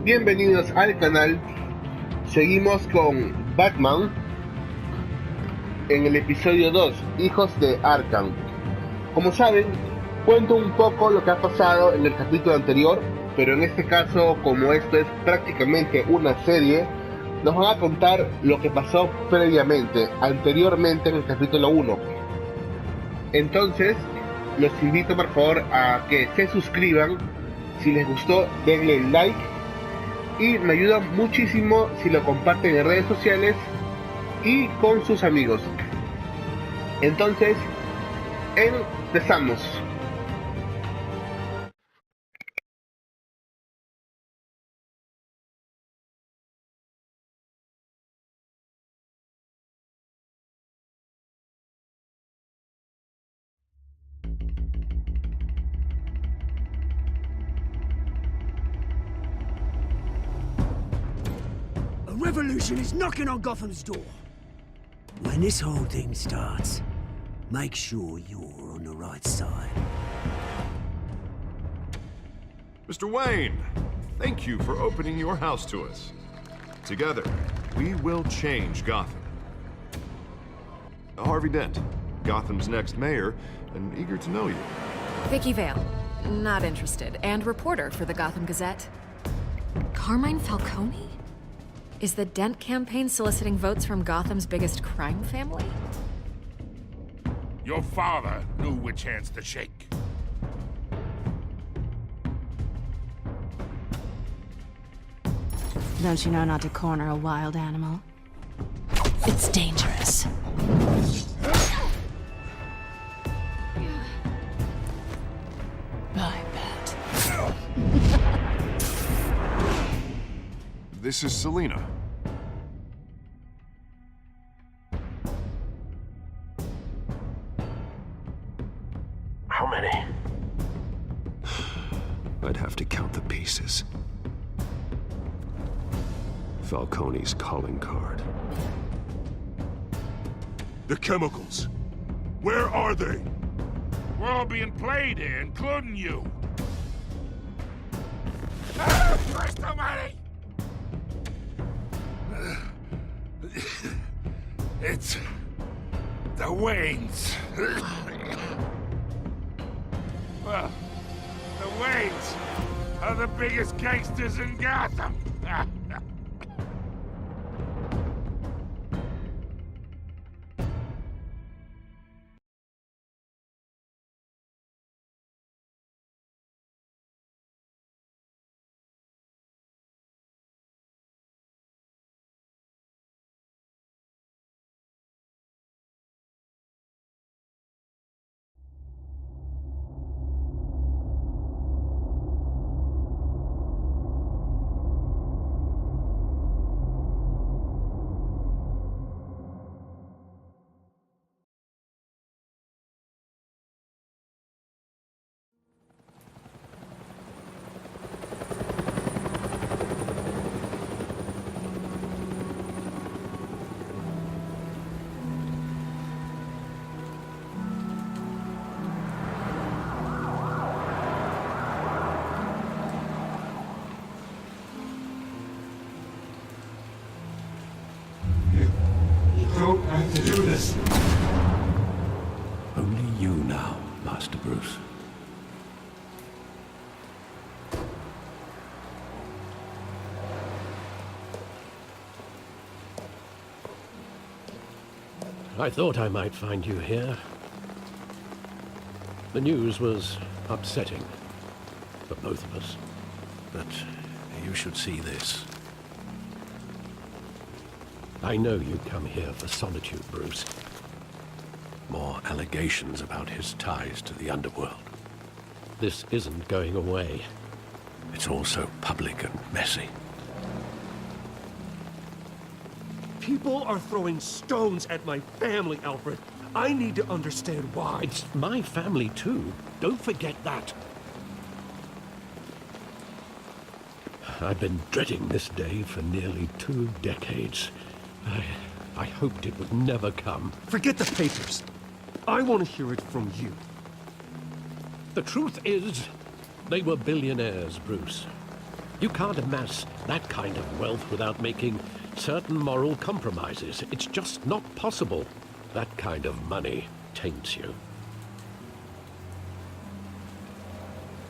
Bienvenidos al canal. Seguimos con Batman en el episodio 2, Hijos de Arkham. Como saben, cuento un poco lo que ha pasado en el capítulo anterior, pero en este caso, como esto es prácticamente una serie, nos van a contar lo que pasó anteriormente en el capítulo 1. Entonces, los invito por favor a que se suscriban. Si les gustó, denle like y me ayudan muchísimo si lo comparten en redes sociales y con sus amigos. Entonces, empezamos. A revolution is knocking on Gotham's door. When this whole thing starts, make sure you're on the right side. Mr. Wayne, thank you for opening your house to us. Together, we will change Gotham. Harvey Dent, Gotham's next mayor, and eager to know you. Vicky Vale, not interested, and reporter for the Gotham Gazette. Carmine Falcone? Is the Dent campaign soliciting votes from Gotham's biggest crime family? Your father knew which hands to shake. Don't you know not to corner a wild animal? It's dangerous. I bet. This is Selina. How many? I'd have to count the pieces. Falcone's calling card. The chemicals. Where are they? We're all being played here, including you. Christ almighty! It's the Waynes. Well, the Waynes are the biggest gangsters in Gotham. Don't have to do this. Only you now, Master Bruce. I thought I might find you here. The news was upsetting for both of us. But you should see this. I know you come here for solitude, Bruce. More allegations about his ties to the underworld. This isn't going away. It's all so public and messy. People are throwing stones at my family, Alfred. I need to understand why. It's my family, too. Don't forget that. I've been dreading this day for nearly 2 decades. I hoped it would never come. Forget the papers. I want to hear it from you. The truth is, they were billionaires, Bruce. You can't amass that kind of wealth without making certain moral compromises. It's just not possible. That kind of money taints you.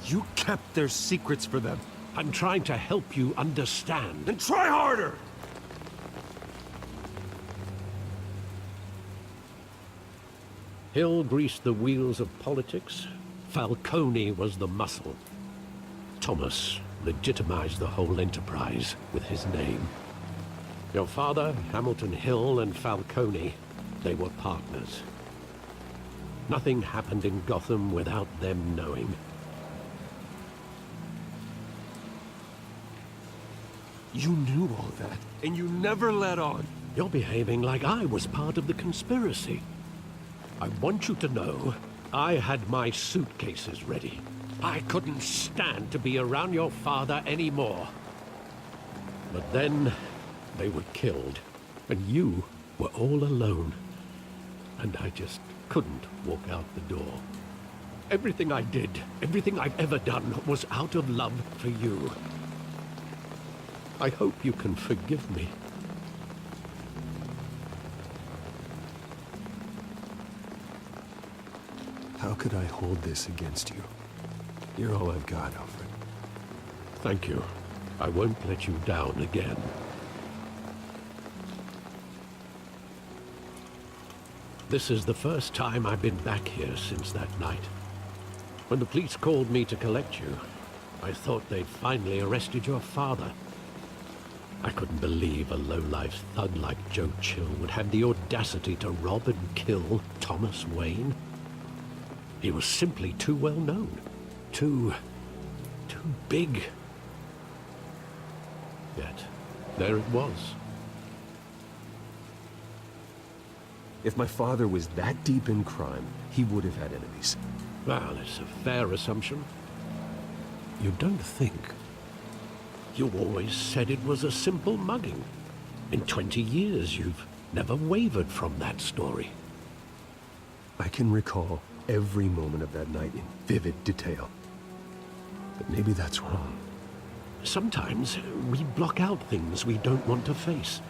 You kept their secrets for them. I'm trying to help you understand. Then try harder! Hill greased the wheels of politics. Falcone was the muscle. Thomas legitimized the whole enterprise with his name. Your father, Hamilton Hill, and Falcone, they were partners. Nothing happened in Gotham without them knowing. You knew all that, and you never let on. You're behaving like I was part of the conspiracy. I want you to know, I had my suitcases ready. I couldn't stand to be around your father anymore. But then, they were killed, and you were all alone. And I just couldn't walk out the door. Everything I did, everything I've ever done, was out of love for you. I hope you can forgive me. How could I hold this against you? You're all I've got, Alfred. Thank you. I won't let you down again. This is the first time I've been back here since that night. When the police called me to collect you, I thought they'd finally arrested your father. I couldn't believe a low-life thug like Joe Chill would have the audacity to rob and kill Thomas Wayne. He was simply too well known. Too big. Yet, there it was. If my father was that deep in crime, he would have had enemies. Well, it's a fair assumption. You don't think. You always said it was a simple mugging. In 20 years, you've never wavered from that story. I can recall every moment of that night in vivid detail. But maybe that's wrong. Sometimes we block out things we don't want to face.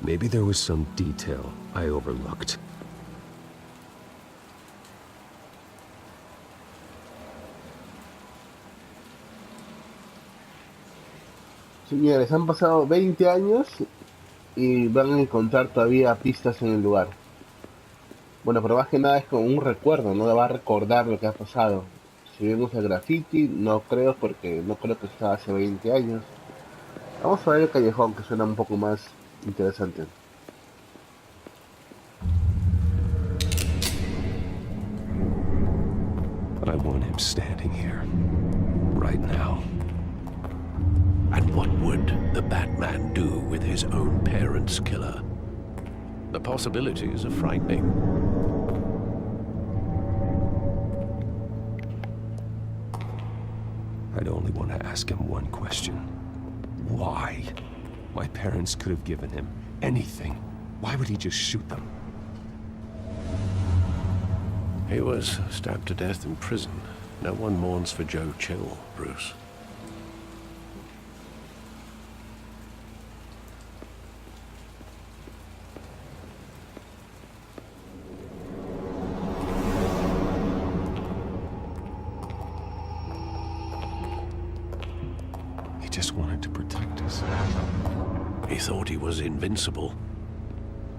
Maybe there was some detail I overlooked. Señores, han pasado 20 años y van a encontrar todavía pistas en el lugar. Bueno, pero más que nada es como un recuerdo, no va a recordar lo que ha pasado. Si vemos el graffiti, no creo, porque no creo que estaba hace 20 años. Vamos a ver el callejón, que suena un poco más interesante. I want him standing here, right now. And what would the Batman do with his own parents' killer? The possibilities are frightening. I'd only want to ask him one question. Why? My parents could have given him anything. Why would he just shoot them? He was stabbed to death in prison. No one mourns for Joe Chill, Bruce. He just wanted to protect us. He thought he was invincible.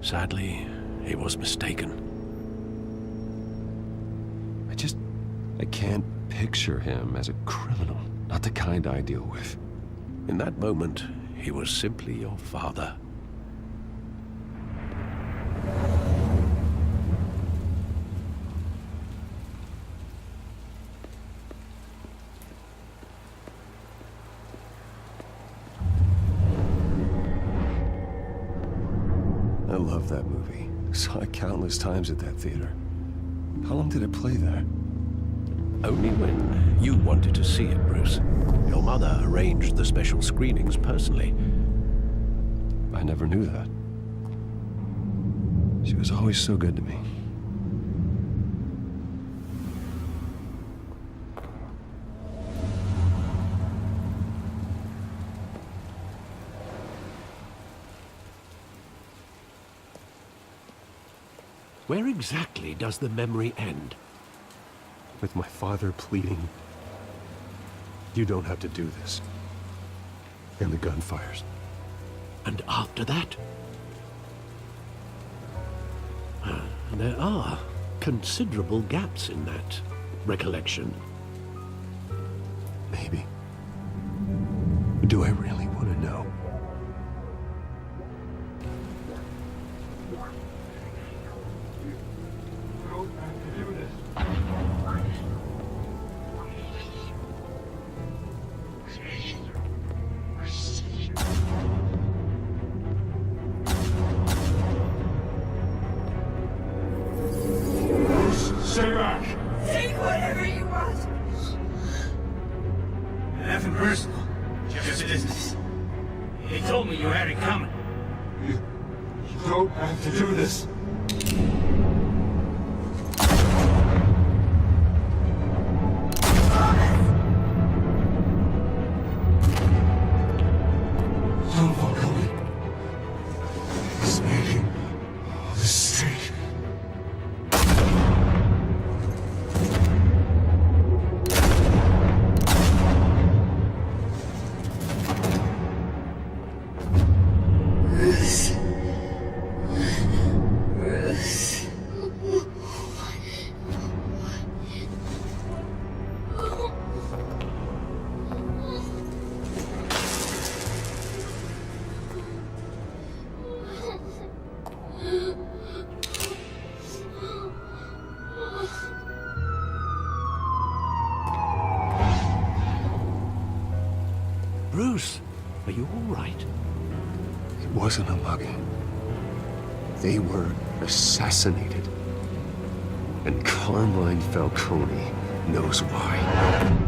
Sadly, he was mistaken. I can't picture him as a criminal, not the kind I deal with. In that moment, he was simply your father. I love that movie. Saw it countless times at that theater. How long did it play there? Only when you wanted to see it, Bruce. Your mother arranged the special screenings personally. I never knew that. She was always so good to me. Where exactly does the memory end? With my father pleading, "You don't have to do this." And the gun fires. And after that? There are considerable gaps in that recollection. Maybe. Do I really want to know? Stay back! Take whatever you want. Nothing personal, just business. He told me you had it coming. You don't have to do this. Tom Falcone is making all this straight. Bruce, are you all right? It wasn't a mugging. They were assassinated. And Carmine Falcone knows why.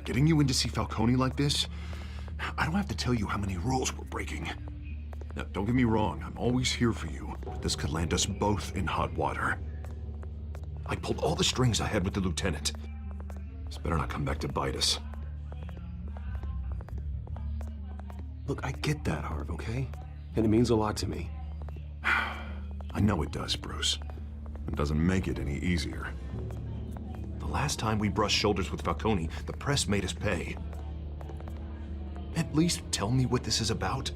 Getting you in to see Falcone like this? I don't have to tell you how many rules we're breaking. Now, don't get me wrong, I'm always here for you, but this could land us both in hot water. I pulled all the strings I had with the lieutenant. This better not come back to bite us. Look, I get that, Harv, okay? And it means a lot to me. I know it does, Bruce. It doesn't make it any easier. The last time we brushed shoulders with Falcone, the press made us pay. At least tell me what this is about.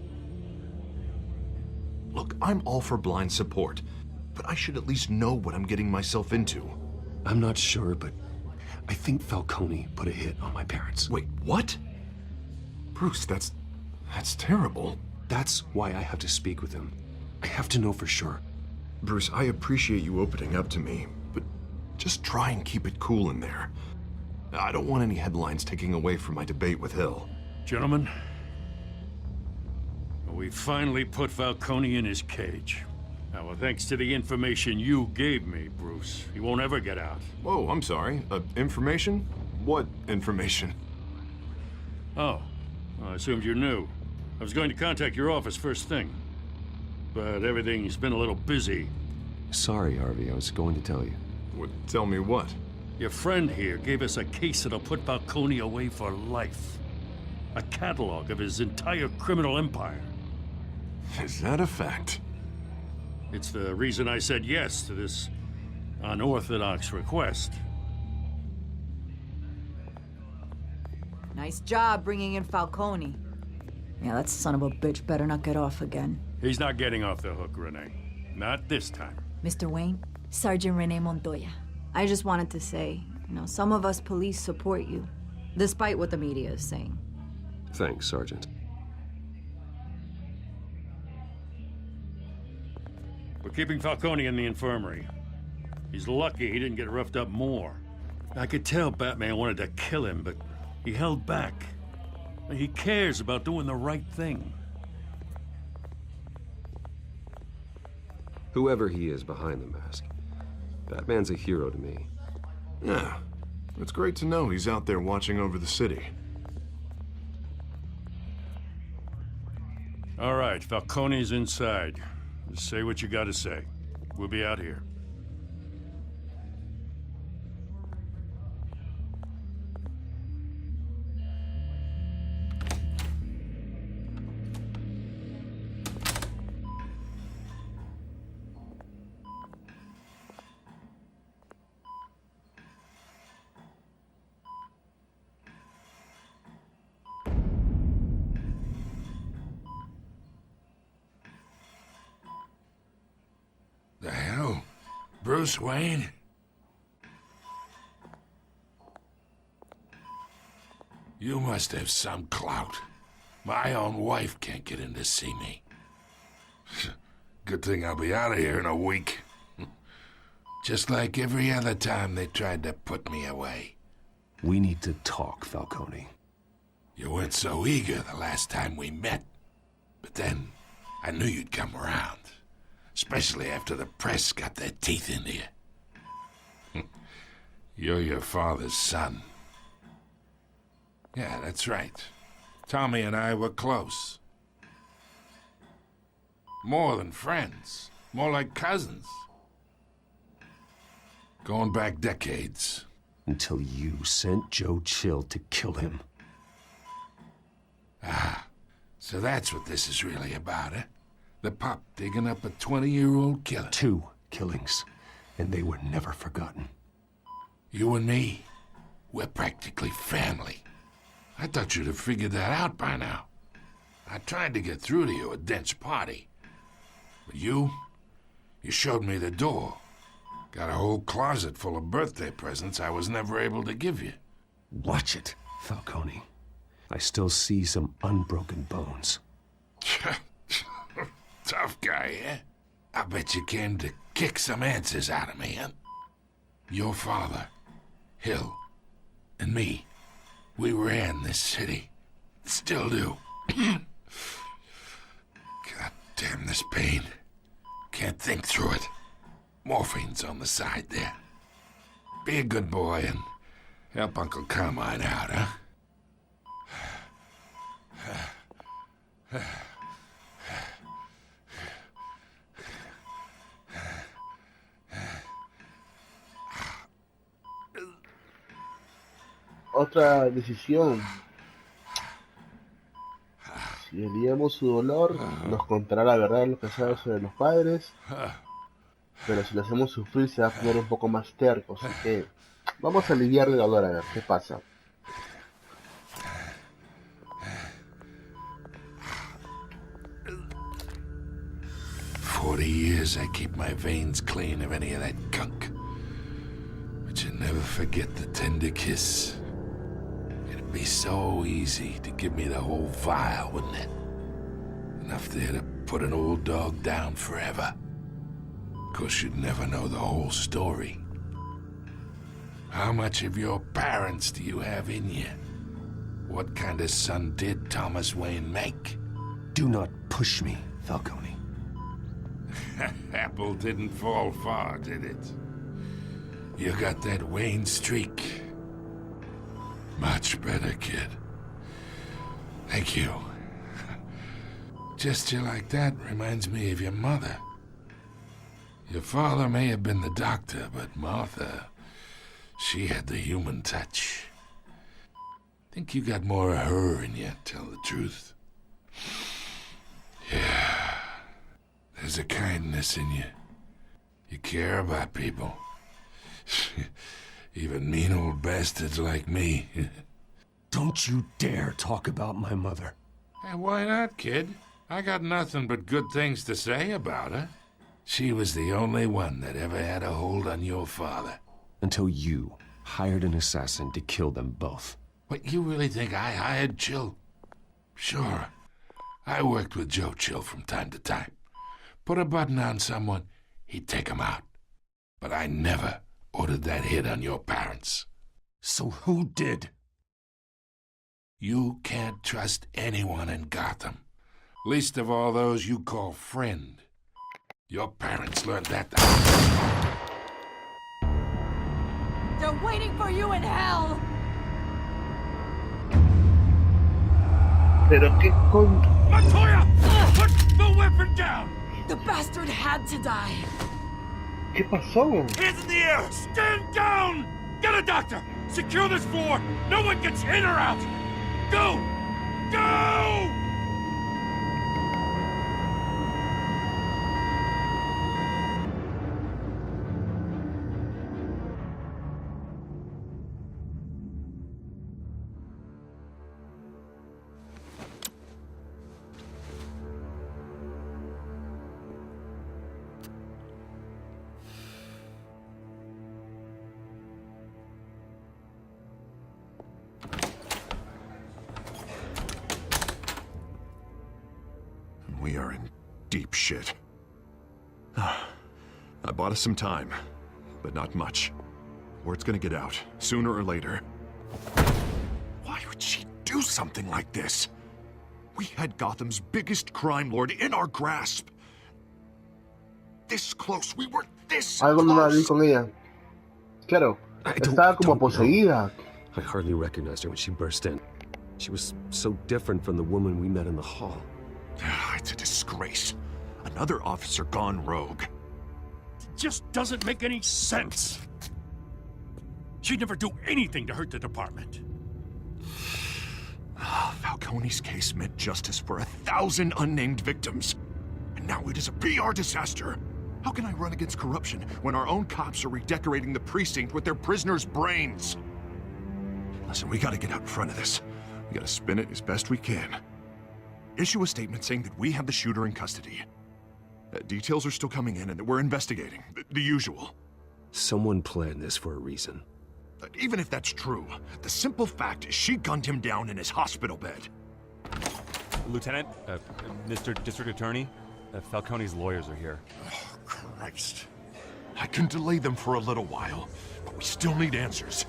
Look, I'm all for blind support, but I should at least know what I'm getting myself into. I'm not sure, but I think Falcone put a hit on my parents. Wait, what? Bruce, that's terrible. That's why I have to speak with him. I have to know for sure. Bruce, I appreciate you opening up to me, but just try and keep it cool in there. I don't want any headlines taking away from my debate with Hill. Gentlemen, we finally put Falcone in his cage. Now, well, thanks to the information you gave me, Bruce, he won't ever get out. Whoa, I'm sorry. Information? What information? Oh, well, I assumed you knew. I was going to contact your office first thing, but everything's been a little busy. Sorry, Harvey, I was going to tell you. Tell me what? Your friend here gave us a case that'll put Falcone away for life. A catalog of his entire criminal empire. Is that a fact? It's the reason I said yes to this unorthodox request. Nice job bringing in Falcone. Yeah, that son of a bitch better not get off again. He's not getting off the hook, Renee. Not this time. Mr. Wayne, Sergeant Renee Montoya. I just wanted to say, some of us police support you, despite what the media is saying. Thanks, Sergeant. We're keeping Falcone in the infirmary. He's lucky he didn't get roughed up more. I could tell Batman wanted to kill him, but he held back. He cares about doing the right thing. Whoever he is behind the mask, Batman's a hero to me. Yeah, it's great to know he's out there watching over the city. All right, Falcone's inside. Just say what you gotta say. We'll be out here. The hell? Bruce Wayne? You must have some clout. My own wife can't get in to see me. Good thing I'll be out of here in a week. Just like every other time they tried to put me away. We need to talk, Falcone. You weren't so eager the last time we met. But then, I knew you'd come around. Especially after the press got their teeth into you. You're your father's son. Yeah, that's right. Tommy and I were close. More than friends. More like cousins. Going back decades. Until you sent Joe Chill to kill him. Ah, so that's what this is really about, eh? The pup digging up a 20-year-old killer. 2 killings, and they were never forgotten. You and me, we're practically family. I thought you'd have figured that out by now. I tried to get through to you at Dent's party. But you showed me the door. Got a whole closet full of birthday presents I was never able to give you. Watch it, Falcone. I still see some unbroken bones. Tough guy, eh? I bet you came to kick some answers out of me, huh? Your father, Hill, and me, we ran this city. Still do. God damn this pain. Can't think through it. Morphine's on the side there. Be a good boy and help Uncle Carmine out, huh? Otra decisión. Si aliviamos su dolor, nos contará la verdad de lo que sabe sobre los padres. Pero si lo hacemos sufrir, se va a poner un poco más terco. Así que vamos a aliviarle el dolor a ver qué pasa. Years I keep my veins clean of any of that gunk. But you never forget the tender kiss. It'd be so easy to give me the whole vial, wouldn't it? Enough there to put an old dog down forever. Of course, you'd never know the whole story. How much of your parents do you have in you? What kind of son did Thomas Wayne make? Do not push me, Falcone. Apple didn't fall far, did it? You got that Wayne streak. Much better, kid. Thank you. Gesture like that reminds me of your mother. Your father may have been the doctor, but Martha, she had the human touch. Think you got more of her in you, tell the truth. Yeah. There's a kindness in you. You care about people. Even mean old bastards like me. Don't you dare talk about my mother. Hey, why not, kid? I got nothing but good things to say about her. She was the only one that ever had a hold on your father. Until you hired an assassin to kill them both. What, you really think I hired Chill? Sure. I worked with Joe Chill from time to time. Put a button on someone, he'd take him out. But I never ordered that hit on your parents. So who did? You can't trust anyone in Gotham. Least of all those you call friend. Your parents learned that. They're waiting for you in hell! Pero qué con... Montoya! Put the weapon down! The bastard had to die. ¿Qué pasó? Hands in the air! Stand down! Get a doctor! Secure this floor! No one gets in or out! Go! Go! We are in deep shit. I bought us some time, but not much. Word's gonna get out, sooner or later. Why would she do something like this? We had Gotham's biggest crime lord in our grasp. This close, we were this Algo no la vi close. con ella. Claro, estaba como poseída. I hardly recognized her when she burst in. She was so different from the woman we met in the hall. It's a disgrace. Another officer gone rogue. It just doesn't make any sense. She'd never do anything to hurt the department. Falcone's case meant justice for 1,000 unnamed victims. And now it is a PR disaster. How can I run against corruption when our own cops are redecorating the precinct with their prisoners' brains? Listen, we gotta get out in front of this. We gotta spin it as best we can. Issue a statement saying that we have the shooter in custody. Details are still coming in and that we're investigating. The usual. Someone planned this for a reason. Even if that's true, the simple fact is she gunned him down in his hospital bed. Lieutenant, Mr. District Attorney, Falcone's lawyers are here. Oh, Christ. I can delay them for a little while, but we still need answers.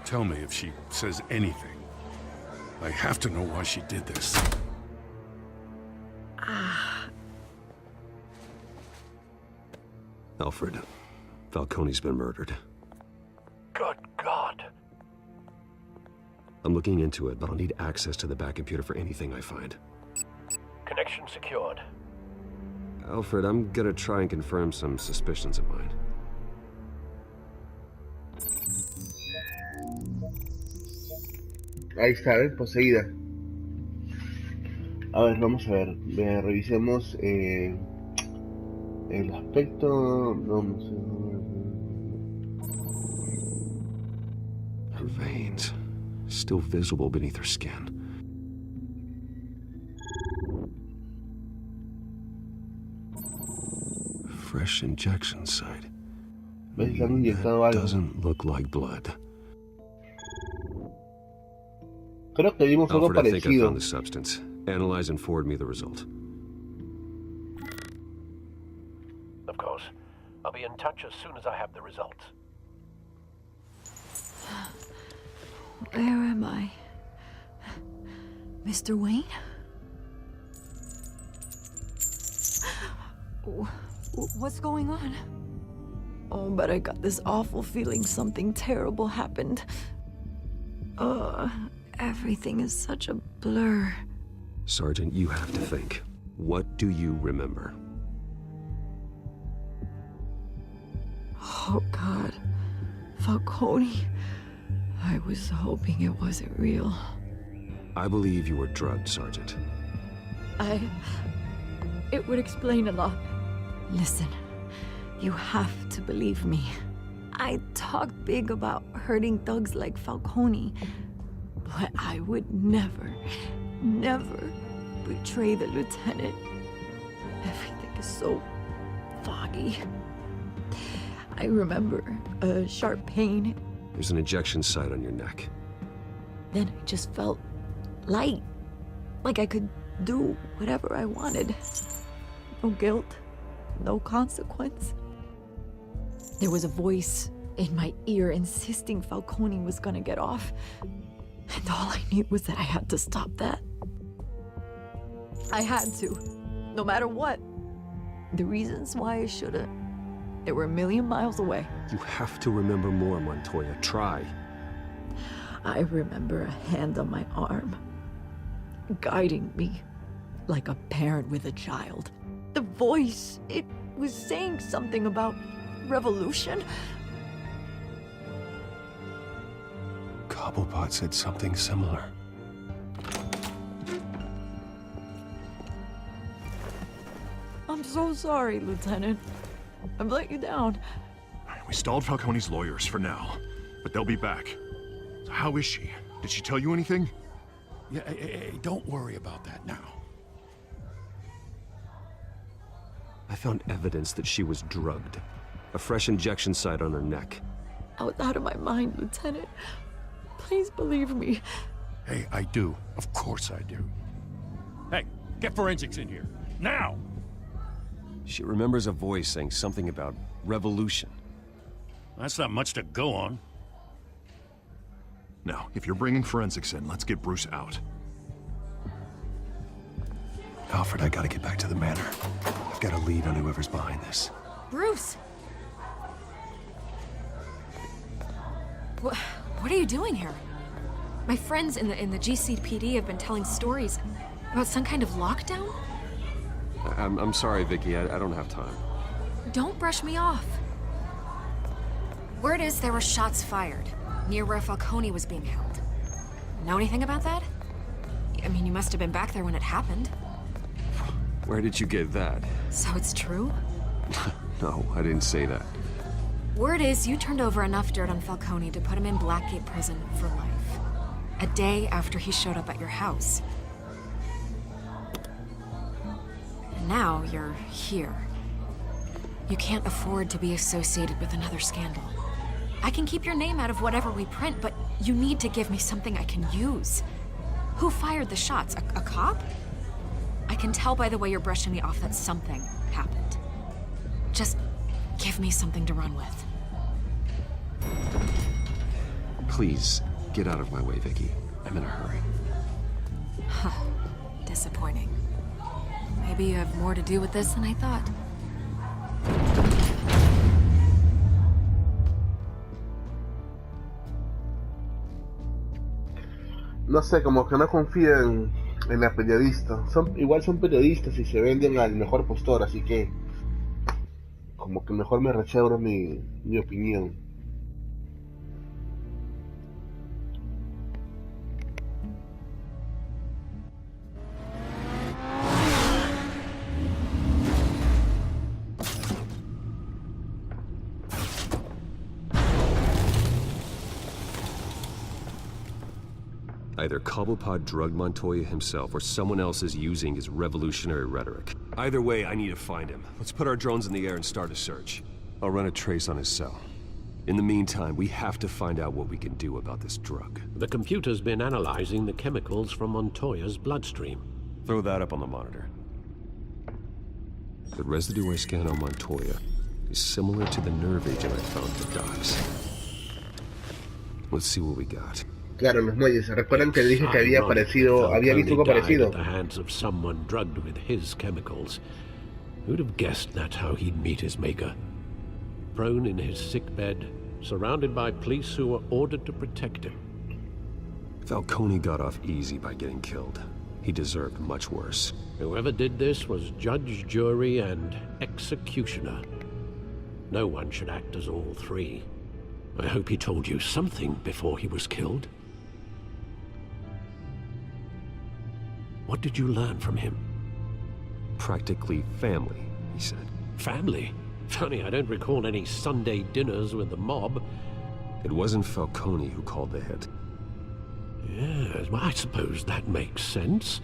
Tell me if she says anything. I have to know why she did this. Alfred, Falcone's been murdered. Good God. I'm looking into it, but I'll need access to the back computer for anything I find. Connection secured. Alfred, I'm gonna try and confirm some suspicions of mine. Ahí está, ¿ves? Poseída. A ver, vamos a ver. Revisemos el aspecto. Vamos a Her veins, still visible beneath her skin. Fresh injection site. ¿Ves? Le han inyectado algo. Doesn't look like blood. Creo que vimos algo Alfred, I think I parecido. found the substance. Analyze and forward me the result. Of course. I'll be in touch as soon as I have the results. Where am I? Mr. Wayne? What's going on? Oh, but I got this awful feeling something terrible happened. Everything is such a blur. Sergeant, you have to think. What do you remember? Oh, God. Falcone. I was hoping it wasn't real. I believe you were drugged, Sergeant. It would explain a lot. Listen, you have to believe me. I talk big about hurting thugs like Falcone, but I would never, never betray the lieutenant. Everything is so foggy. I remember a sharp pain. There's an injection site on your neck. Then I just felt light, like I could do whatever I wanted. No guilt, no consequence. There was a voice in my ear insisting Falcone was gonna get off. And all I knew was that I had to stop that. I had to, no matter what. The reasons why I shouldn't, they were a million miles away. You have to remember more, Montoya. Try. I remember a hand on my arm, guiding me like a parent with a child. The voice, it was saying something about revolution. Cobblepot said something similar. I'm so sorry, Lieutenant. I've let you down. We stalled Falcone's lawyers for now, but they'll be back. So how is she? Did she tell you anything? Yeah, hey, don't worry about that now. I found evidence that she was drugged. A fresh injection site on her neck. I was out of my mind, Lieutenant. Please believe me. Hey, I do. Of course I do. Hey, get forensics in here. Now! She remembers a voice saying something about revolution. That's not much to go on. Now, if you're bringing forensics in, let's get Bruce out. Alfred, I gotta get back to the manor. I've got a lead on whoever's behind this. Bruce! What are you doing here? My friends in the GCPD have been telling stories about some kind of lockdown? I'm sorry, Vicky. I don't have time. Don't brush me off. Word is there were shots fired near where Falcone was being held. Know anything about that? I mean, you must have been back there when it happened. Where did you get that? So it's true? No, I didn't say that. Word is you turned over enough dirt on Falcone to put him in Blackgate Prison for life. A day after he showed up at your house. And now you're here. You can't afford to be associated with another scandal. I can keep your name out of whatever we print, but you need to give me something I can use. Who fired the shots? A cop? I can tell by the way you're brushing me off that something happened. Just give me something to run with. Please, get out of my way, Vicky. I'm in a hurry. Huh. Disappointing. Maybe you have more to do with this than I thought. No sé, como que no confío en la periodista. Igual son periodistas y se venden al mejor postor, así que como que mejor me reservo mi opinión. Either Cobblepot drugged Montoya himself, or someone else is using his revolutionary rhetoric. Either way, I need to find him. Let's put our drones in the air and start a search. I'll run a trace on his cell. In the meantime, we have to find out what we can do about this drug. The computer's been analyzing the chemicals from Montoya's bloodstream. Throw that up on the monitor. The residue I scanned on Montoya is similar to the nerve agent I found at the docks. Let's see what we got. Claro, los muelles. ¿Recuerdan que dije que había visto algo parecido? At the hands of someone drugged with his chemicals. Who'd have guessed that's how he'd meet his maker? Prone in his sickbed, surrounded by police who were ordered to protect him. Falcone got off easy by getting killed. He deserved much worse. Whoever did this was judge, jury, and executioner. No one should act as all three. I hope he told you something before he was killed. What did you learn from him? Practically family, he said. Family? Funny, I don't recall any Sunday dinners with the mob. It wasn't Falcone who called the hit. Yes, well, I suppose that makes sense.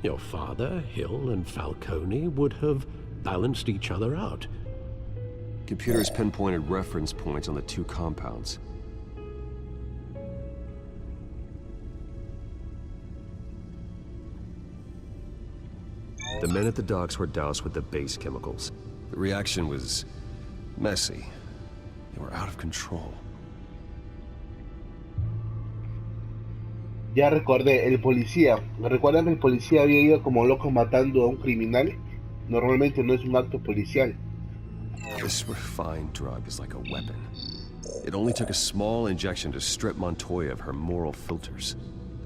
Your father, Hill, and Falcone would have balanced each other out. Computers pinpointed reference points on the two compounds. The men at the docks were doused with the base chemicals. The reaction was messy. They were out of control. Ya recordé, el policía. ¿Recuerdan que el policía había ido como loco matando a un criminal? Normalmente no es un acto policial. This refined drug is like a weapon. It only took a small injection to strip Montoya of her moral filters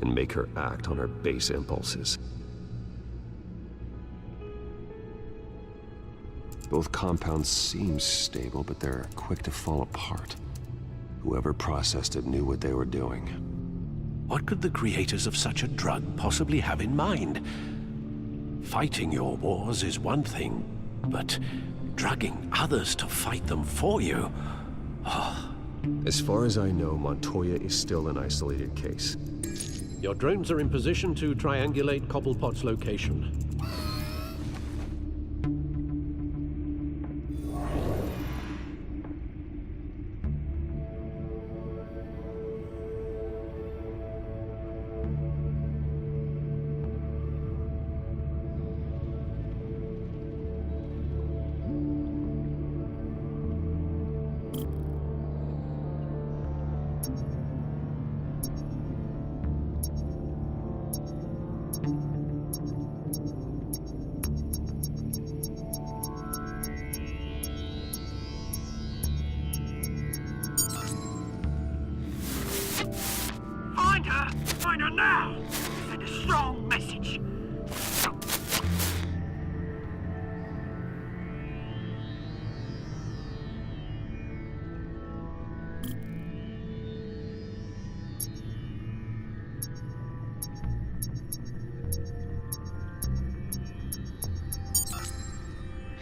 and make her act on her base impulses. Both compounds seem stable, but they're quick to fall apart. Whoever processed it knew what they were doing. What could the creators of such a drug possibly have in mind? Fighting your wars is one thing, but drugging others to fight them for you? Oh. As far as I know, Montoya is still an isolated case. Your drones are in position to triangulate Cobblepot's location. Find her now! Send a strong message.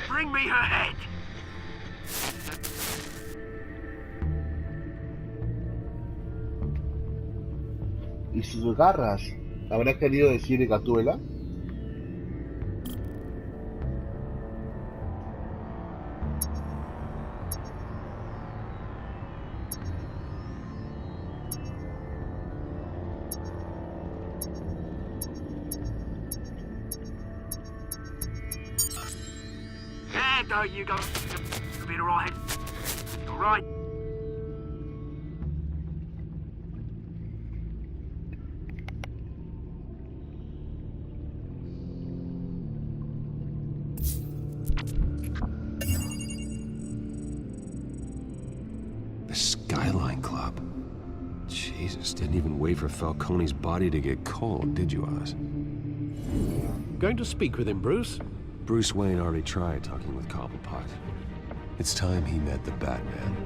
Bring me her head! ¿Y sus garras? ¿Habrá querido decir Gatuela? There you go. You'll be alright. Alright. The Skyline Club. Jesus, didn't even wait for Falcone's body to get cold, did you, Oz? Going to speak with him, Bruce? Bruce Wayne already tried talking with Cobblepot. It's time he met the Batman.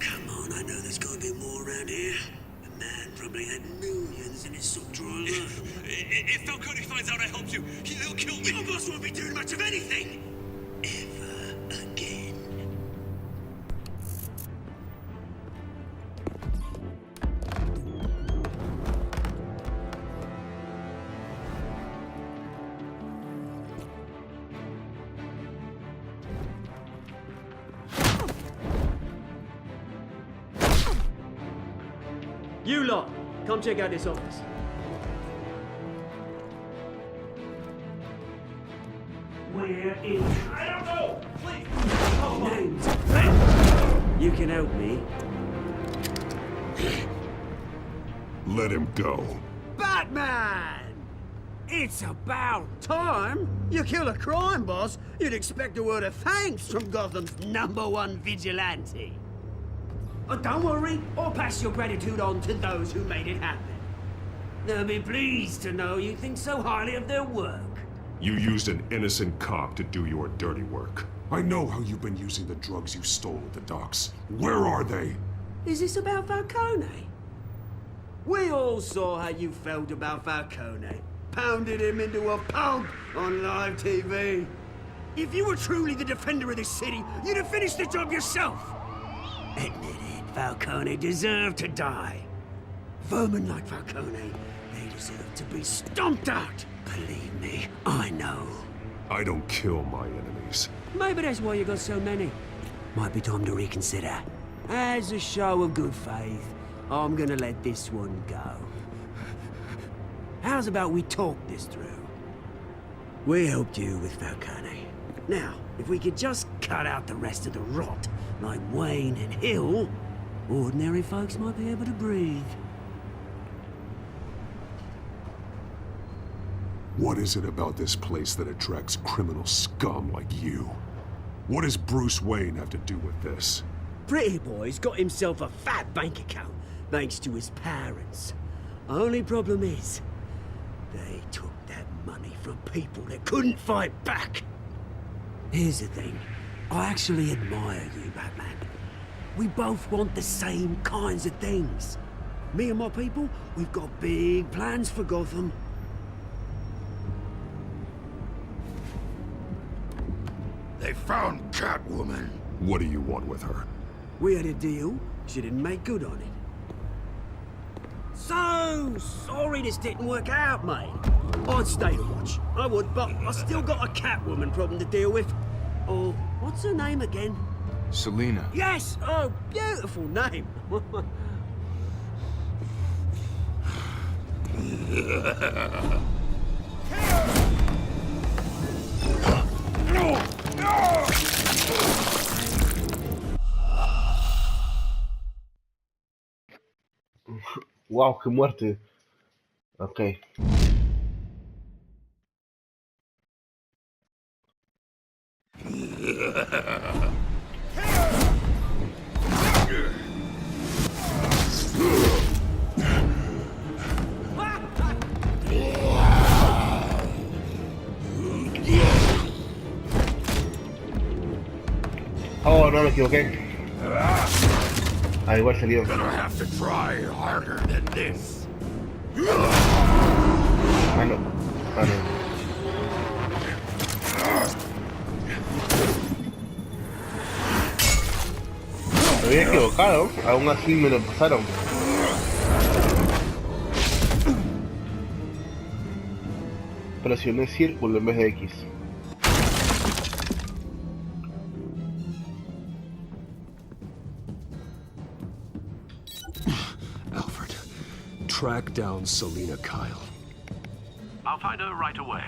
Come on, I know there's gotta be more around here. The man probably had millions in his sock drawer alone. If Falcone finds out I helped you, he'll kill me. Your boss won't be doing much of anything! Ever again. You lot, come check out this office. Where is... I don't know! Please! Names. You can help me. Let him go. Batman! It's about time. You kill a crime boss, you'd expect a word of thanks from Gotham's #1 vigilante. Oh, don't worry, I'll pass your gratitude on to those who made it happen. They'll be pleased to know you think so highly of their work. You used an innocent cop to do your dirty work. I know how you've been using the drugs you stole at the docks. Where are they? Is this about Falcone? We all saw how you felt about Falcone. Pounded him into a pulp on live TV. If you were truly the defender of this city, you'd have finished the job yourself. Admit it, Falcone deserved to die. Vermin like Falcone, they deserve to be stomped out. Believe me, I know. I don't kill my enemies. Maybe that's why you got so many. Might be time to reconsider. As a show of good faith, I'm gonna let this one go. How's about we talk this through? We helped you with Falcone. Now, if we could just cut out the rest of the rot, like Wayne and Hill, ordinary folks might be able to breathe. What is it about this place that attracts criminal scum like you? What does Bruce Wayne have to do with this? Pretty Boy's got himself a fat bank account, thanks to his parents. Only problem is, they took that money from people that couldn't fight back. Here's the thing. I actually admire you, Batman. We both want the same kinds of things. Me and my people, we've got big plans for Gotham. They found Catwoman. What do you want with her? We had a deal. She didn't make good on it. So sorry this didn't work out, mate. I'd stay to watch. I would, but I still got a Catwoman problem to deal with. Oh, what's her name again? Selina. Yes! Oh, beautiful name. Wow, qué muerte. Ok. Oh, no me equivoqué. Ah, igual salió. Have to try harder than this. Ah, no. Ah, no. Me había equivocado, aún así me lo pasaron. Presioné círculo en vez de X. Track down Selina Kyle. I'll find her right away.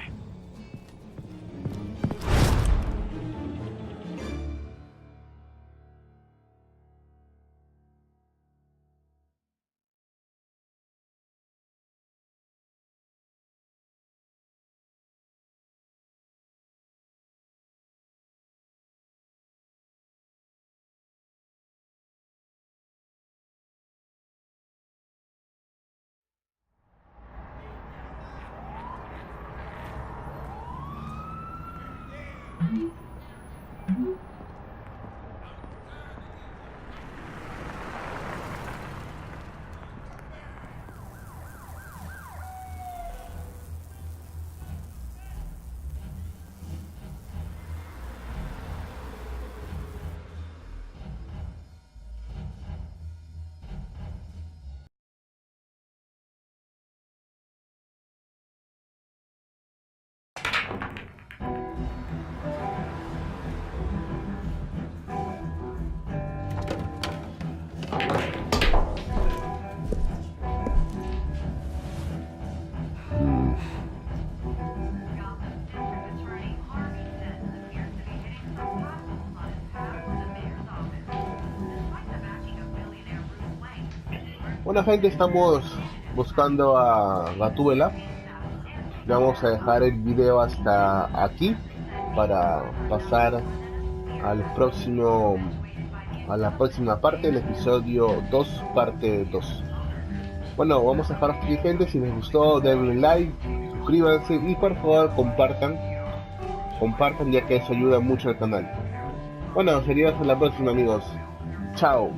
Bueno, gente, estamos buscando a Gatúbela. Le vamos a dejar el video hasta aquí para pasar al próximo, a la próxima parte, el episodio 2, parte 2. Bueno, vamos a dejar hasta aquí, gente. Si les gustó, denle like, suscríbanse y por favor compartan, ya que eso ayuda mucho al canal. Bueno, sería hasta la próxima, amigos. Chao.